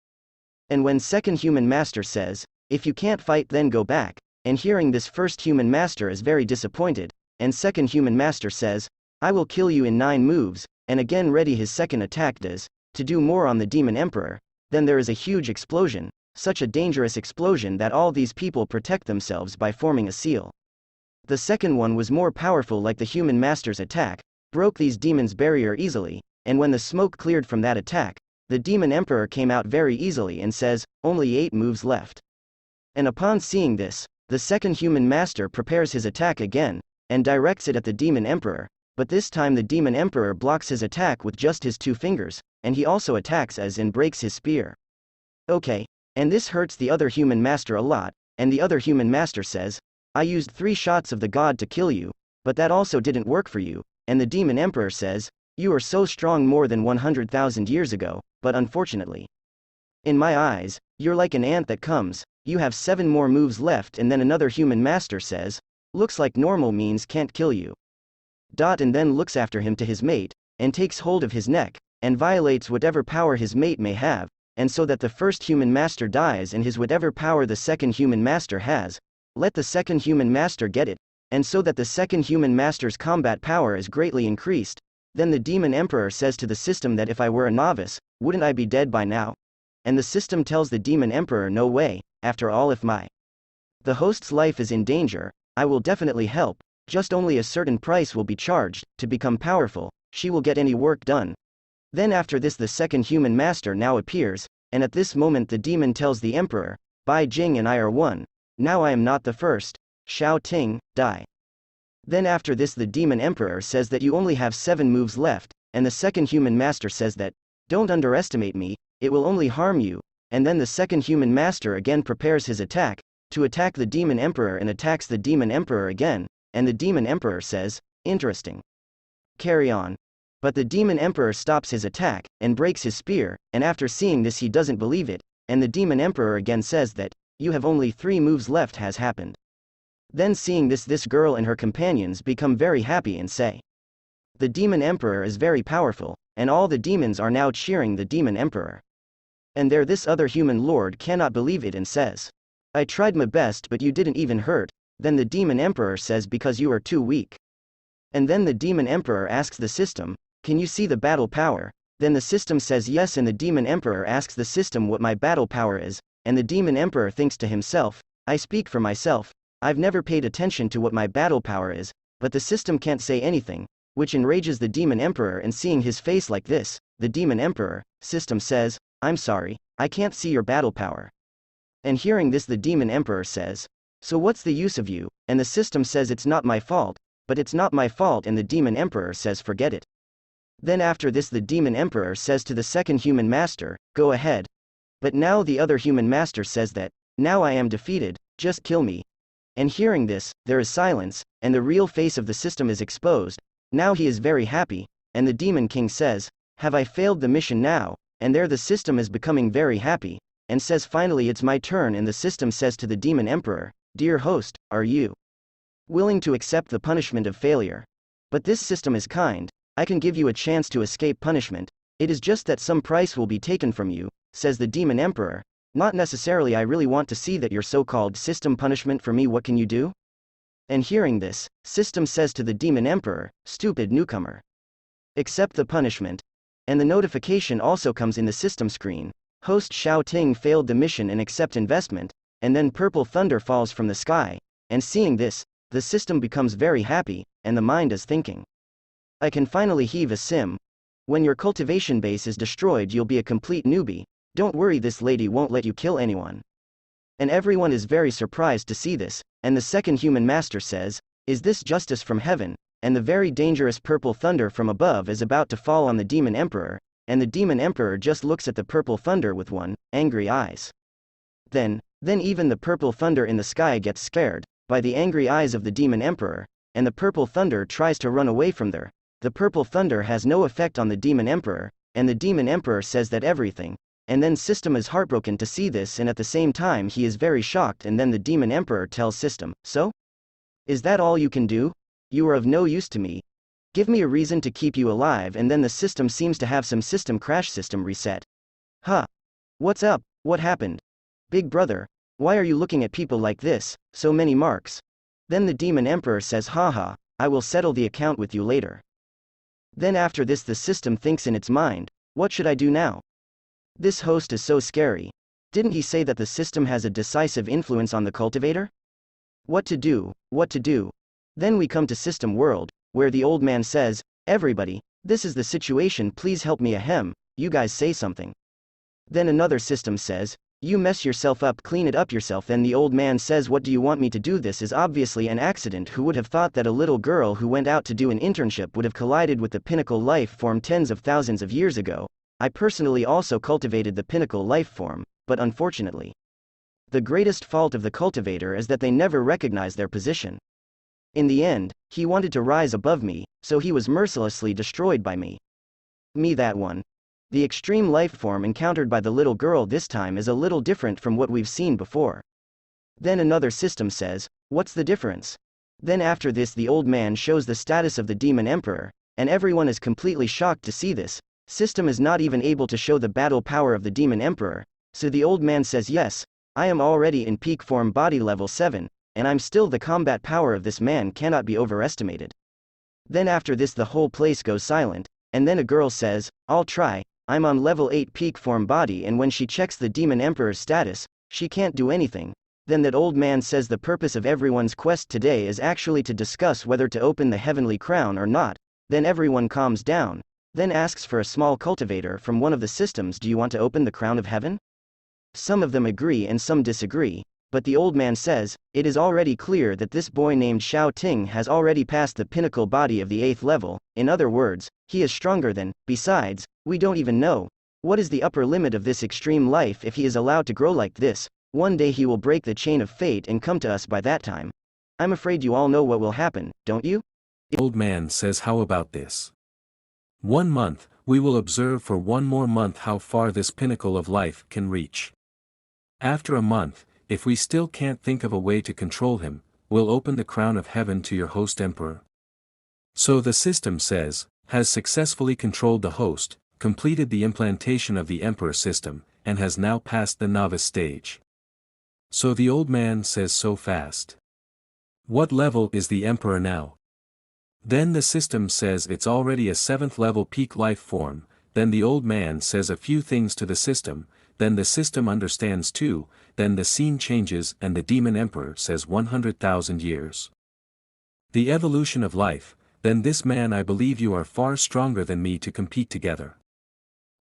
And when second human master says, if you can't fight then go back, and hearing this first human master is very disappointed, and second human master says, I will kill you in 9 moves, and again ready his second attack does, to do more on the Demon Emperor, then there is a huge explosion, such a dangerous explosion that all these people protect themselves by forming a seal. The second one was more powerful like the human master's attack, broke these demons' barrier easily, and when the smoke cleared from that attack, the Demon Emperor came out very easily and says, only 8 moves left. And upon seeing this, the second human master prepares his attack again, and directs it at the Demon Emperor, but this time the Demon Emperor blocks his attack with just his 2 fingers, and he also attacks as in breaks his spear. Okay, and this hurts the other human master a lot, and the other human master says, I used 3 shots of the god to kill you, but that also didn't work for you, and the Demon Emperor says, you are so strong more than 100,000 years ago, but unfortunately, in my eyes, you're like an ant that comes, you have 7 more moves left and then another human master says, looks like normal means can't kill you. And then looks after him to his mate, and takes hold of his neck, and violates whatever power his mate may have, and so that the first human master dies and his whatever power the second human master has, let the second human master get it, and so that the second human master's combat power is greatly increased, then the Demon Emperor says to the system that if I were a novice, wouldn't I be dead by now? And the system tells the Demon Emperor no way, after all if the host's life is in danger, I will definitely help, just only a certain price will be charged, to become powerful, she will get any work done. Then after this the second human master now appears, and at this moment the demon tells the emperor, Bai Jing and I are one, now I am not the first, Xiao Ting, die. Then after this the Demon Emperor says that you only have 7 moves left, and the second human master says that, don't underestimate me, it will only harm you, and then the second human master again prepares his attack, to attack the Demon Emperor and attacks the Demon Emperor again, and the Demon Emperor says, interesting. Carry on. But the Demon Emperor stops his attack, and breaks his spear, and after seeing this he doesn't believe it, and the Demon Emperor again says that, you have only 3 moves left has happened. Then seeing this girl and her companions become very happy and say, the Demon Emperor is very powerful, and all the demons are now cheering the Demon Emperor. And there this other human lord cannot believe it and says, I tried my best but you didn't even hurt. Then the Demon Emperor says because you are too weak. And then the Demon Emperor asks the system, can you see the battle power? Then the system says yes and the Demon Emperor asks the system what my battle power is, and the Demon Emperor thinks to himself, I speak for myself, I've never paid attention to what my battle power is, but the system can't say anything, which enrages the Demon Emperor and seeing his face like this, the Demon Emperor, system says, I'm sorry, I can't see your battle power. And hearing this the Demon Emperor says, so what's the use of you? And the system says it's not my fault, but it's not my fault and the Demon Emperor says forget it. Then after this the Demon Emperor says to the second human master, go ahead. But now the other human master says that, now I am defeated, just kill me. And hearing this, there is silence, and the real face of the system is exposed, now he is very happy, and the Demon King says, have I failed the mission now? And there the system is becoming very happy, and says finally it's my turn and the system says to the Demon Emperor, dear host, are you willing to accept the punishment of failure? But this system is kind, I can give you a chance to escape punishment, it is just that some price will be taken from you, says the Demon Emperor, not necessarily I really want to see that your so-called system punishment for me what can you do? And hearing this, system says to the Demon Emperor, stupid newcomer. Accept the punishment. And the notification also comes in the system screen, host Xiao Ting failed the mission and accept investment, and then purple thunder falls from the sky, and seeing this, the system becomes very happy, and the mind is thinking, I can finally heave a sim. When your cultivation base is destroyed you'll be a complete newbie, don't worry this lady won't let you kill anyone. And everyone is very surprised to see this, and the second human master says, is this justice from heaven? And the very dangerous purple thunder from above is about to fall on the Demon Emperor, and the Demon Emperor just looks at the purple thunder with angry eyes. Then even the purple thunder in the sky gets scared, by the angry eyes of the Demon Emperor, and the purple thunder tries to run away from there. The purple thunder has no effect on the Demon Emperor, and the Demon Emperor says that everything, and then System is heartbroken to see this, and at the same time he is very shocked, and then the Demon Emperor tells System, "So? Is that all you can do? You are of no use to me. Give me a reason to keep you alive," and then the System seems to have some system crash, system reset. Huh. What's up? What happened? Big brother, why are you looking at people like this, so many marks? Then the Demon Emperor says, haha, I will settle the account with you later. Then after this the System thinks in its mind, what should I do now? This host is so scary. Didn't he say that the System has a decisive influence on the cultivator? What to do, what to do? Then we come to System World, where the old man says, everybody, this is the situation, please help me, ahem, you guys say something. Then another System says, you mess yourself up, clean it up yourself. Then the old man says, what do you want me to do? This is obviously an accident. Who would have thought that a little girl who went out to do an internship would have collided with the pinnacle life form tens of thousands of years ago? I personally also cultivated the pinnacle life form, but unfortunately, the greatest fault of the cultivator is that they never recognize their position. In the end, he wanted to rise above me, so he was mercilessly destroyed by me. Me, that one. The extreme life form encountered by the little girl this time is a little different from what we've seen before. Then another System says, what's the difference? Then after this the old man shows the status of the Demon Emperor, and everyone is completely shocked to see this. System is not even able to show the battle power of the Demon Emperor, so the old man says, yes, I am already in peak form body level 7, and I'm still the combat power of this man cannot be overestimated. Then after this the whole place goes silent, and then a girl says, I'll try. I'm on level 8 peak form body, and when she checks the Demon Emperor's status, she can't do anything. Then that old man says the purpose of everyone's quest today is actually to discuss whether to open the heavenly crown or not. Then everyone calms down, then asks for a small cultivator from one of the systems, do you want to open the crown of heaven? Some of them agree and some disagree, but the old man says, it is already clear that this boy named Xiao Ting has already passed the pinnacle body of the 8th level, in other words, he is stronger than, besides, we don't even know what is the upper limit of this extreme life. If he is allowed to grow like this, one day he will break the chain of fate and come to us. By that time, I'm afraid you all know what will happen, don't you? The old man says, how about this? 1 month, we will observe for 1 more month how far this pinnacle of life can reach. After a month, if we still can't think of a way to control him, we'll open the crown of heaven to your host emperor. So the System says, has successfully controlled the host, completed the implantation of the emperor system, and has now passed the novice stage. So the old man says, so fast. What level is the emperor now? Then the System says it's already a 7th level peak life form. Then the old man says a few things to the System, then the System understands too. Then the scene changes and the Demon Emperor says 100,000 years. The evolution of life. Then this man, I believe you are far stronger than me to compete together.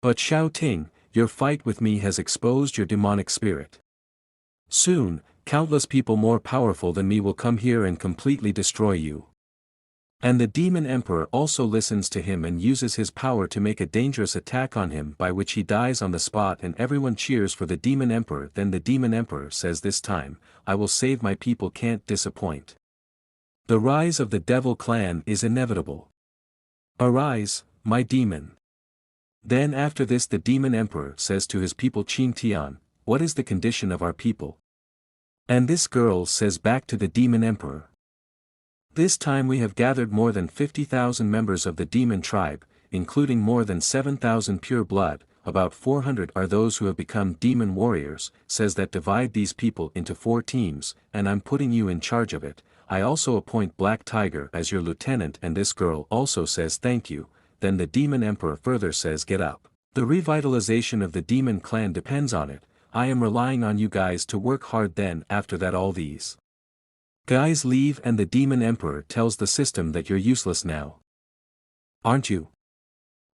But Xiao Ting, your fight with me has exposed your demonic spirit. Soon, countless people more powerful than me will come here and completely destroy you. And the Demon Emperor also listens to him and uses his power to make a dangerous attack on him, by which he dies on the spot, and everyone cheers for the Demon Emperor. Then the Demon Emperor says, this time, I will save my people, can't disappoint. The rise of the Devil clan is inevitable. Arise, my demon. Then after this the Demon Emperor says to his people, Qing Tian, what is the condition of our people? And this girl says back to the Demon Emperor. This time we have gathered more than 50,000 members of the demon tribe, including more than 7,000 pure blood, about 400 are those who have become demon warriors, says that divide these people into 4 teams, and I'm putting you in charge of it. I also appoint Black Tiger as your lieutenant, and this girl also says thank you. Then the Demon Emperor further says, get up. The revitalization of the demon clan depends on it. I am relying on you guys to work hard. Then after that all these guys leave, and the Demon Emperor tells the System that you're useless now. Aren't you?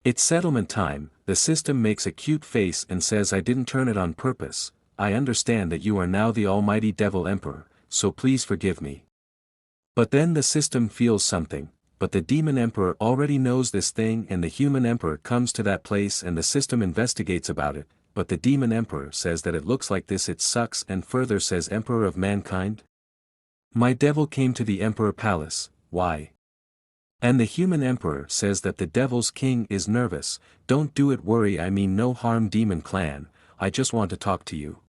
It's settlement time. The System makes a cute face and says, I didn't turn it on purpose. I understand that you are now the almighty Devil Emperor, so please forgive me. But then the System feels something, but the Demon Emperor already knows this thing, and the Human Emperor comes to that place and the System investigates about it, but the Demon Emperor says that it looks like this, it sucks, and further says, Emperor of mankind? My devil came to the emperor palace, why? And the human emperor says that the devil's king is nervous, don't do it worry I mean no harm demon clan, I just want to talk to you.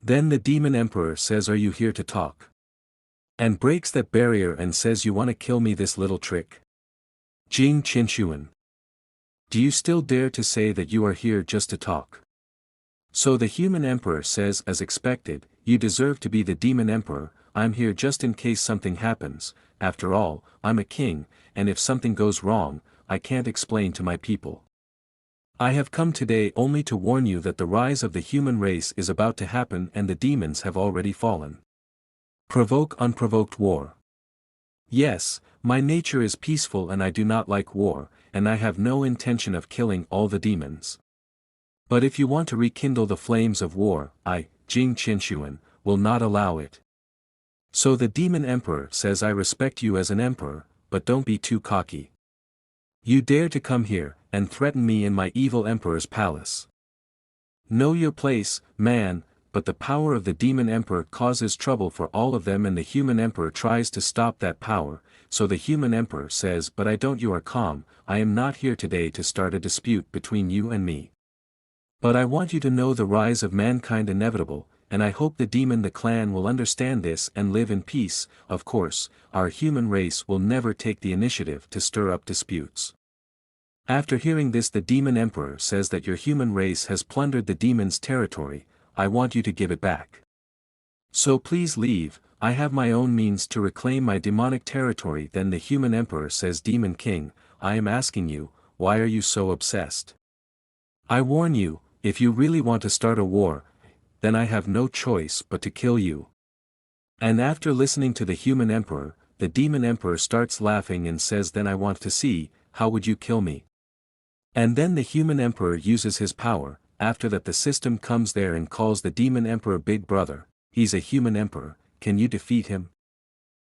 Then the demon emperor says are you here to talk? And breaks that barrier and says you want to kill me this little trick? Jing Qinshuan. Do you still dare to say that you are here just to talk? So the human emperor says as expected, you deserve to be the demon emperor, I'm here just in case something happens, after all, I'm a king, and if something goes wrong, I can't explain to my people. I have come today only to warn you that the rise of the human race is about to happen and the demons have already fallen. Provoke unprovoked war. Yes, my nature is peaceful and I do not like war, and I have no intention of killing all the demons. But if you want to rekindle the flames of war, I, Jing Qinshuan, will not allow it. So the demon emperor says I respect you as an emperor, but don't be too cocky. You dare to come here, and threaten me in my evil emperor's palace. Know your place, man, but the power of the demon emperor causes trouble for all of them and the human emperor tries to stop that power, so the human emperor says but I don't you are calm, I am not here today to start a dispute between you and me. But I want you to know the rise of mankind inevitable, and I hope the clan will understand this and live in peace. Of course, our human race will never take the initiative to stir up disputes. After hearing this the demon emperor says that your human race has plundered the demon's territory, I want you to give it back. So please leave, I have my own means to reclaim my demonic territory. Then the human emperor says Demon King, I am asking you, why are you so obsessed? I warn you, if you really want to start a war, then I have no choice but to kill you. And after listening to the human emperor, the demon emperor starts laughing and says then I want to see, how would you kill me? And then the human emperor uses his power, after that the system comes there and calls the demon emperor big brother, he's a human emperor, can you defeat him?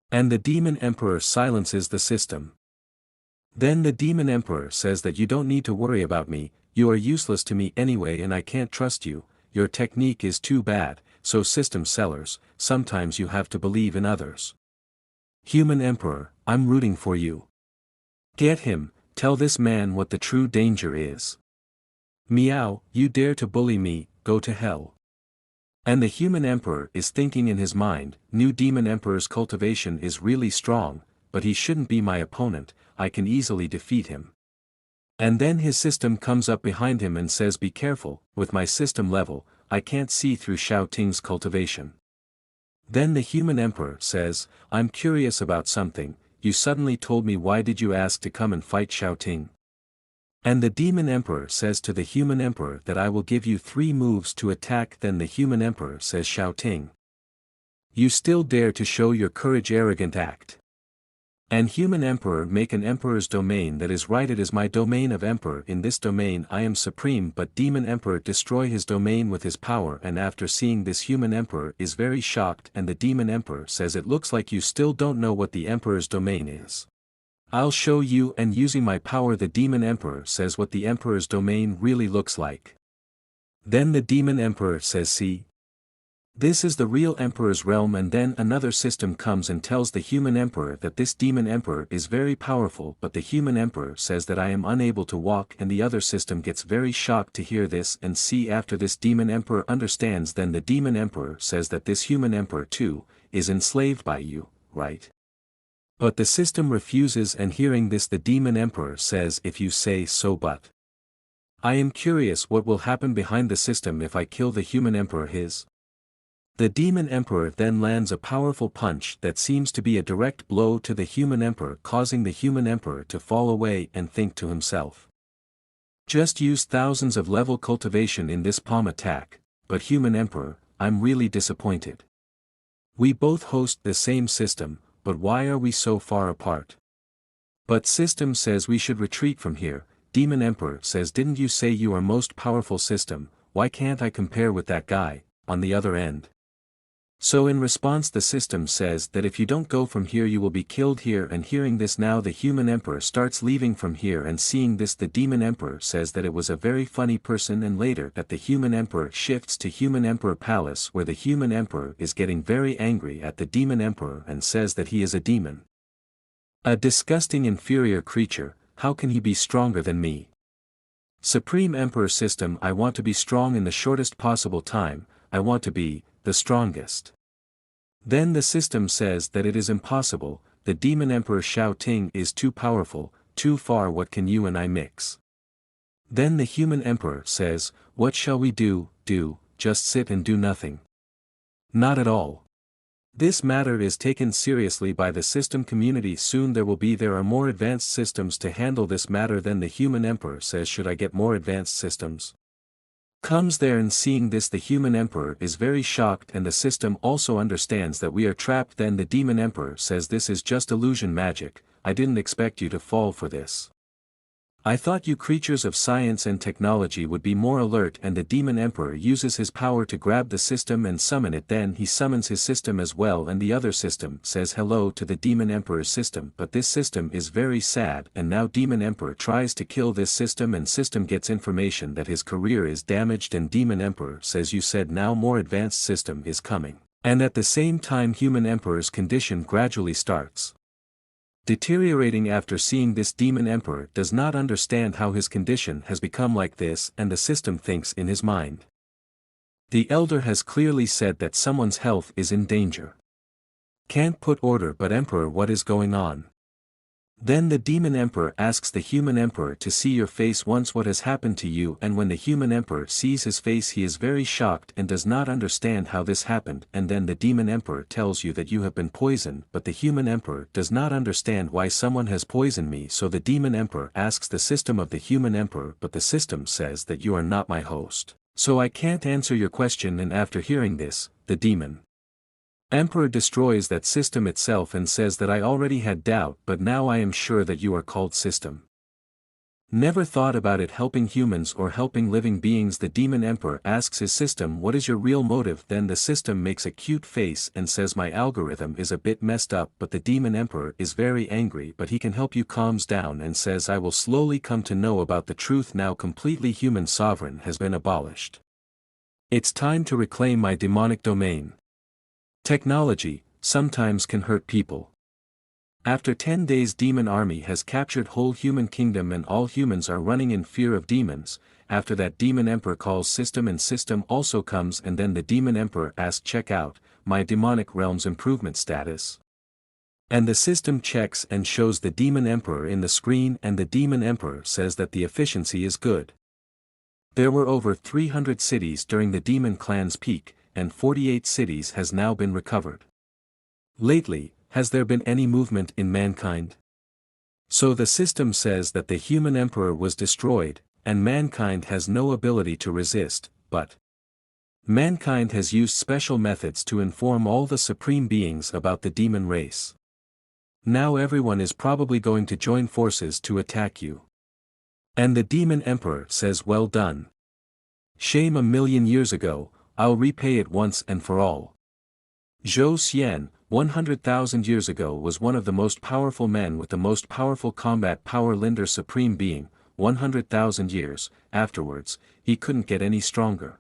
And the demon emperor silences the system. Then the demon emperor says that you don't need to worry about me, you are useless to me anyway and I can't trust you, your technique is too bad, so system sellers, sometimes you have to believe in others. Human emperor, I'm rooting for you. Get him, tell this man what the true danger is. Meow, you dare to bully me, go to hell. And the human emperor is thinking in his mind, new demon emperor's cultivation is really strong, but he shouldn't be my opponent, I can easily defeat him. And then his system comes up behind him and says be careful, with my system level, I can't see through Xiao Ting's cultivation. Then the human emperor says, I'm curious about something, you suddenly told me why did you ask to come and fight Xiao Ting? And the demon emperor says to the human emperor that I will give you 3 moves to attack. Then the human emperor says Xiao Ting, you still dare to show your courage arrogant act. And human emperor make an emperor's domain that is right it is my domain of emperor in this domain I am supreme but demon emperor destroy his domain with his power and after seeing this human emperor is very shocked and the demon emperor says it looks like you still don't know what the emperor's domain is. I'll show you and using my power the demon emperor says what the emperor's domain really looks like. Then the demon emperor says see. This is the real emperor's realm and then another system comes and tells the human emperor that this demon emperor is very powerful but the human emperor says that I am unable to walk and the other system gets very shocked to hear this and see after this demon emperor understands then the demon emperor says that this human emperor too, is enslaved by you, right? But the system refuses and hearing this the demon emperor says if you say so but. I am curious what will happen behind the system if I kill the human emperor his. The demon emperor then lands a powerful punch that seems to be a direct blow to the human emperor causing the human emperor to fall away and think to himself. Just use thousands of level cultivation in this palm attack, but human emperor, I'm really disappointed. We both host the same system, but why are we so far apart? But system says we should retreat from here, demon emperor says didn't you say you are most powerful system, why can't I compare with that guy, on the other end? So in response the system says that if you don't go from here you will be killed here, and hearing this now the human emperor starts leaving from here, and seeing this the demon emperor says that it was a very funny person, and later that the human emperor shifts to human emperor palace where the human emperor is getting very angry at the demon emperor and says that he is a demon. A disgusting inferior creature, how can he be stronger than me? Supreme Emperor System, I want to be strong in the shortest possible time, I want to be the strongest. Then the system says that it is impossible, the Demon Emperor Xiao Ting is too powerful, too far, what can you and I mix? Then the human emperor says, what shall we do, just sit and do nothing? Not at all. This matter is taken seriously by the system community. Soon there are more advanced systems to handle this matter. Then the human emperor says, should I get more advanced systems? Comes there, and seeing this the human emperor is very shocked, and the system also understands that we are trapped. Then the demon emperor says, this is just illusion magic, I didn't expect you to fall for this. I thought you creatures of science and technology would be more alert. And the demon emperor uses his power to grab the system and summon it. Then he summons his system as well, and the other system says hello to the demon emperor's system, but this system is very sad, and now demon emperor tries to kill this system, and system gets information that his career is damaged, and demon emperor says, you said now more advanced system is coming, and at the same time human emperor's condition gradually starts deteriorating. After seeing this, demon emperor does not understand how his condition has become like this, and the system thinks in his mind. The elder has clearly said that someone's health is in danger. Can't put order, but emperor, what is going on? Then the demon emperor asks the human emperor to see your face once, what has happened to you? And when the human emperor sees his face he is very shocked and does not understand how this happened. And then the demon emperor tells you that you have been poisoned, but the human emperor does not understand why someone has poisoned me. So the demon emperor asks the system of the human emperor, but the system says that you are not my host, so I can't answer your question. And after hearing this, the demon emperor destroys that system itself and says that I already had doubt, but now I am sure that you are called system. Never thought about it helping humans or helping living beings. The demon emperor asks his system, what is your real motive? Then the system makes a cute face and says, my algorithm is a bit messed up, but the demon emperor is very angry, but he can help you. Calms down and says, I will slowly come to know about the truth now. Completely human sovereign has been abolished. It's time to reclaim my demonic domain. Technology sometimes can hurt people. After 10 days demon army has captured whole human kingdom and all humans are running in fear of demons. After that demon emperor calls system and system also comes, and then the demon emperor asks, check out my demonic realm's improvement status. And the system checks and shows the demon emperor in the screen, and the demon emperor says that the efficiency is good. There were over 300 cities during the demon clan's peak, and 48 cities has now been recovered. Lately, has there been any movement in mankind? So the system says that the human emperor was destroyed, and mankind has no ability to resist, but mankind has used special methods to inform all the supreme beings about the demon race. Now everyone is probably going to join forces to attack you. And the demon emperor says, well done. Shame, 1,000,000 years ago, I'll repay it once and for all. Zhou Xian, 100,000 years ago, was one of the most powerful men with the most powerful combat power. Linder supreme being, 100,000 years afterwards, he couldn't get any stronger.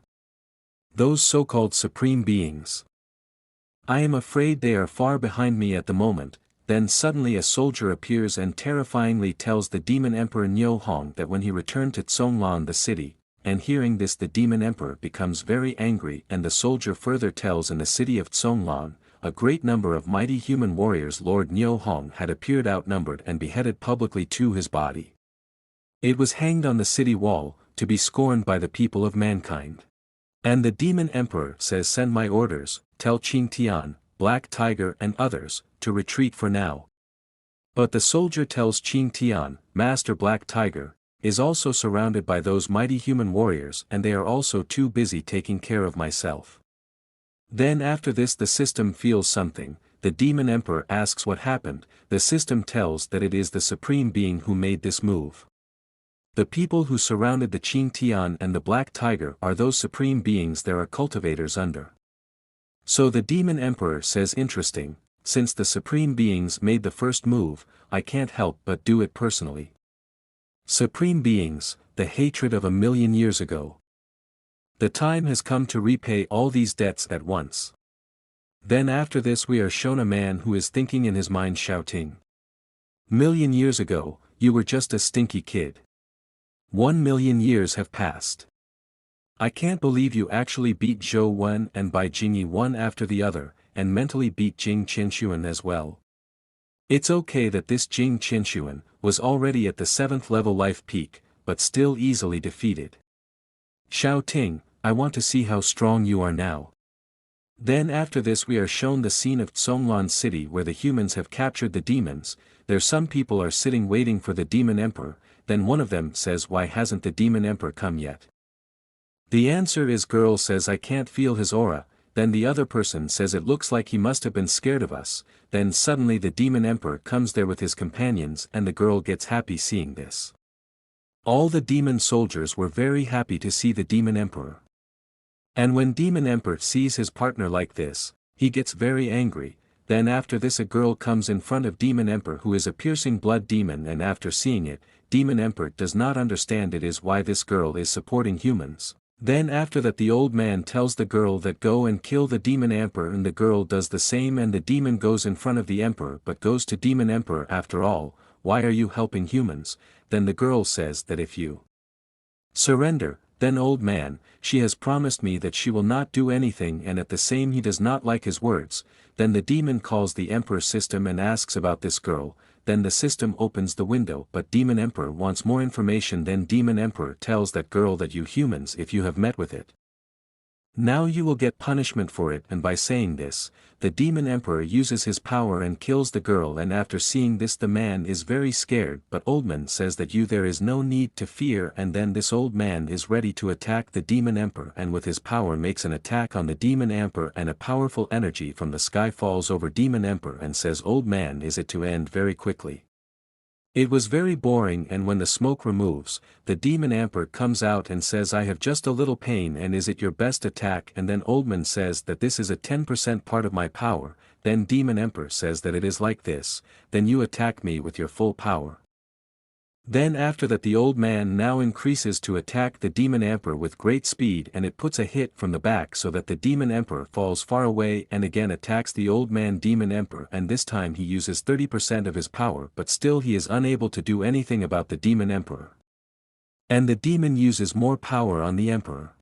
Those so-called supreme beings, I am afraid they are far behind me at the moment. Then suddenly a soldier appears and terrifyingly tells the demon emperor Niu Hong that when he returned to Zhonglan the city, and hearing this the demon emperor becomes very angry, and the soldier further tells in the city of Zhonglan, a great number of mighty human warriors Lord Niu Hong had appeared outnumbered and beheaded publicly to his body. It was hanged on the city wall, to be scorned by the people of mankind. And the demon emperor says, send my orders, tell Qing Tian, Black Tiger and others, to retreat for now. But the soldier tells Qing Tian, Master Black Tiger, is also surrounded by those mighty human warriors, and they are also too busy taking care of myself. Then after this the system feels something, the demon emperor asks what happened, the system tells that it is the supreme being who made this move. The people who surrounded the Qing Tian and the Black Tiger are those supreme beings there are cultivators under. So the Demon Emperor says interesting, since the Supreme Beings made the first move, I can't help but do it personally. Supreme Beings, the hatred of 1,000,000 years ago. The time has come to repay all these debts at once. Then after this we are shown a man who is thinking in his mind shouting. 1,000,000 years ago, you were just a stinky kid. 1,000,000 years have passed. I can't believe you actually beat Zhou Wen and Bai Jingyi one after the other, and mentally beat Jing Qinshuan as well. It's okay that this Jing Qinshuan was already at the 7th level life peak, but still easily defeated. Xiao Ting, I want to see how strong you are now. Then after this we are shown the scene of Zhonglan City where the humans have captured the demons. There some people are sitting waiting for the Demon Emperor, then one of them says why hasn't the Demon Emperor come yet? The answer is girl says I can't feel his aura, then the other person says it looks like he must have been scared of us, then suddenly the Demon Emperor comes there with his companions and the girl gets happy seeing this. All the demon soldiers were very happy to see the Demon Emperor. And when Demon Emperor sees his partner like this, he gets very angry. Then after this a girl comes in front of Demon Emperor who is a piercing blood demon, and after seeing it, Demon Emperor does not understand it is why this girl is supporting humans. Then after that the old man tells the girl that go and kill the Demon Emperor, and the girl does the same, and the demon goes in front of the emperor but goes to Demon Emperor after all, why are you helping humans? Then the girl says that if you surrender, then old man, she has promised me that she will not do anything, and at the same he does not like his words. Then the demon calls the emperor system and asks about this girl, then the system opens the window but Demon Emperor wants more information. Then Demon Emperor tells that girl that you humans, if you have met with it, now you will get punishment for it, and by saying this, the Demon Emperor uses his power and kills the girl, and after seeing this the man is very scared, but old man says that there is no need to fear, and then this old man is ready to attack the Demon Emperor and with his power makes an attack on the Demon Emperor, and a powerful energy from the sky falls over Demon Emperor and says old man is it to end very quickly. It was very boring, and when the smoke removes, the Demon Emperor comes out and says I have just a little pain and is it your best attack, and then Oldman says that this is a 10% part of my power. Then Demon Emperor says that it is like this, then you attack me with your full power. Then after that the old man now increases to attack the Demon Emperor with great speed, and it puts a hit from the back so that the Demon Emperor falls far away and again attacks the old man Demon Emperor, and this time he uses 30% of his power but still he is unable to do anything about the Demon Emperor. And the demon uses more power on the Emperor.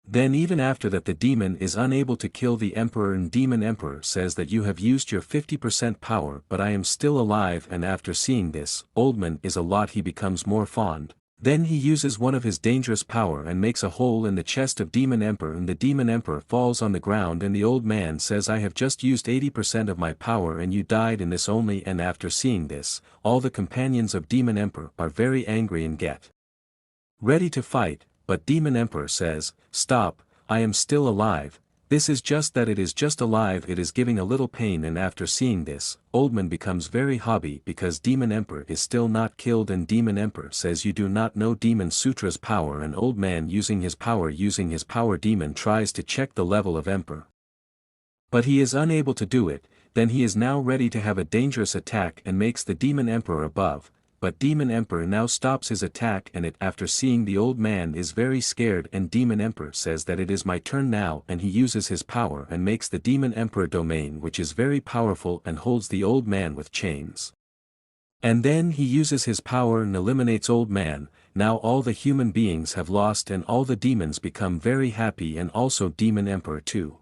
Then even after that the demon is unable to kill the Emperor, and Demon Emperor says that you have used your 50% power but I am still alive, and after seeing this, Oldman is a lot he becomes more fond. Then he uses one of his dangerous power and makes a hole in the chest of Demon Emperor, and the Demon Emperor falls on the ground, and the old man says I have just used 80% of my power and you died in this only, and after seeing this, all the companions of Demon Emperor are very angry and get ready to fight. But Demon Emperor says, stop, I am still alive, this is just that it is just alive, it is giving a little pain, and after seeing this, Oldman becomes very happy because Demon Emperor is still not killed, and Demon Emperor says you do not know Demon Sutra's power, and old man using his power demon tries to check the level of Emperor. But he is unable to do it, then he is now ready to have a dangerous attack and makes the Demon Emperor above. But Demon Emperor now stops his attack, and it after seeing the old man is very scared, and Demon Emperor says that it is my turn now, and he uses his power and makes the Demon Emperor domain, which is very powerful and holds the old man with chains. And then he uses his power and eliminates old man. Now all the human beings have lost and all the demons become very happy, and also Demon Emperor too.